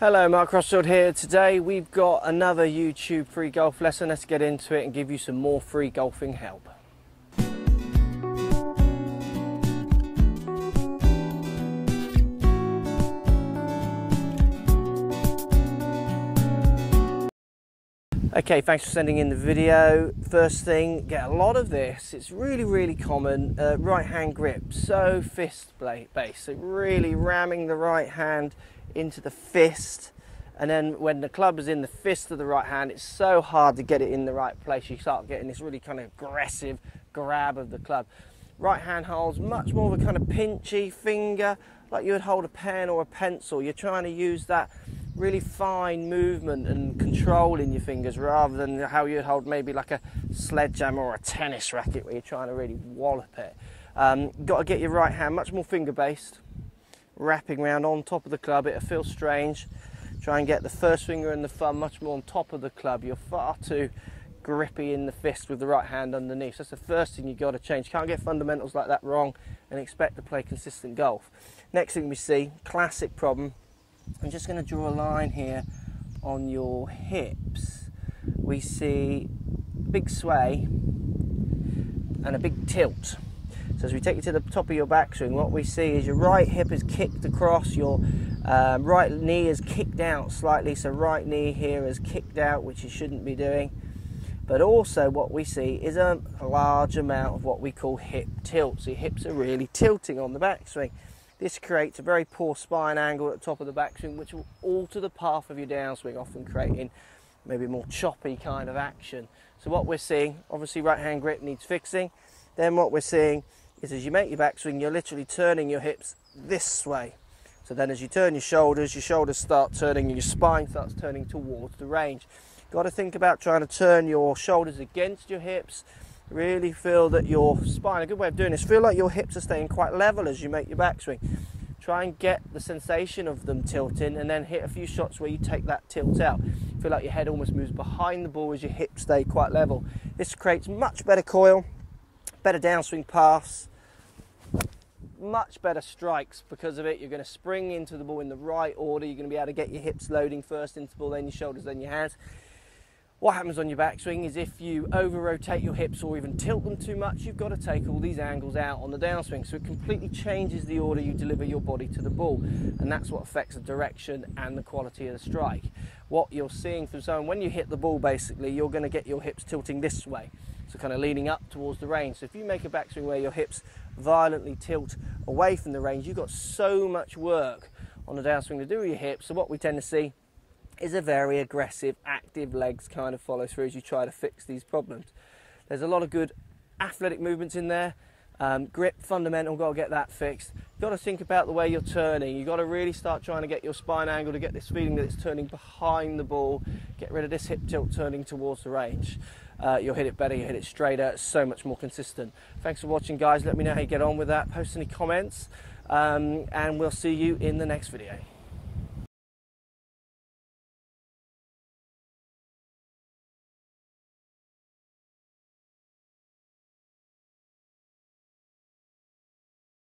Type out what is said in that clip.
Hello, Mark Crossfield here. Today we've got another YouTube free golf lesson. Let's get into it and give you some more free golfing help. Okay, thanks for sending in the video. First thing, get a lot of this. It's really common. Right hand grip, so fist based. So really ramming the right hand into the fist, and then when the club is in the fist of the right hand, it's so hard to get it in the right place. You start getting this really kind of aggressive grab of the club. Right hand holds much more of a kind of pinchy finger, like you would hold a pen or a pencil. You're trying to use that really fine movement and control in your fingers rather than how you'd hold maybe like a sledgehammer or a tennis racket where you're trying to really wallop it. Got to get your right hand much more finger based, wrapping around on top of the club. It'll feel strange. Try and get the first finger and the thumb much more on top of the club. You're far too grippy in the fist with the right hand underneath. So that's the first thing you've got to change. Can't get fundamentals like that wrong and expect to play consistent golf. Next thing we see, classic problem. I'm just going to draw a line here on your hips. We see a big sway and a big tilt. So as we take you to the top of your backswing, what we see is your right hip is kicked across, your right knee is kicked out slightly, so right knee here is kicked out, which you shouldn't be doing. But also what we see is a large amount of what we call hip tilt. So your hips are really tilting on the backswing. This creates a very poor spine angle at the top of the backswing, which will alter the path of your downswing, often creating maybe a more choppy kind of action. So what we're seeing, obviously right hand grip needs fixing. Then what we're seeing is as you make your backswing, you're literally turning your hips this way. So then as you turn your shoulders start turning and your spine starts turning towards the range. Got to think about trying to turn your shoulders against your hips. Really feel that your spine, a good way of doing this, feel like your hips are staying quite level as you make your backswing. Try and get the sensation of them tilting and then hit a few shots where you take that tilt out. Feel like your head almost moves behind the ball as your hips stay quite level. This creates much better coil, better downswing paths, much better strikes because of it. You're going to spring into the ball in the right order. You're going to be able to get your hips loading first into the ball, then your shoulders, then your hands. What happens on your backswing is if you over-rotate your hips or even tilt them too much, you've got to take all these angles out on the downswing. So it completely changes the order you deliver your body to the ball. And that's what affects the direction and the quality of the strike. What you're seeing from someone, when you hit the ball, basically, you're going to get your hips tilting this way. So kind of leaning up towards the range. So if you make a backswing where your hips violently tilt away from the range, you've got so much work on the downswing to do with your hips. So what we tend to see is a very aggressive, active legs kind of follow through as you try to fix these problems. There's a lot of good athletic movements in there. Grip, fundamental, got to get that fixed. You've got to think about the way you're turning. You've got to really start trying to get your spine angle to get this feeling that it's turning behind the ball. Get rid of this hip tilt turning towards the range. You'll hit it better, you'll hit it straighter, it's so much more consistent. Thanks for watching, guys. Let me know how you get on with that. Post any comments, and we'll see you in the next video.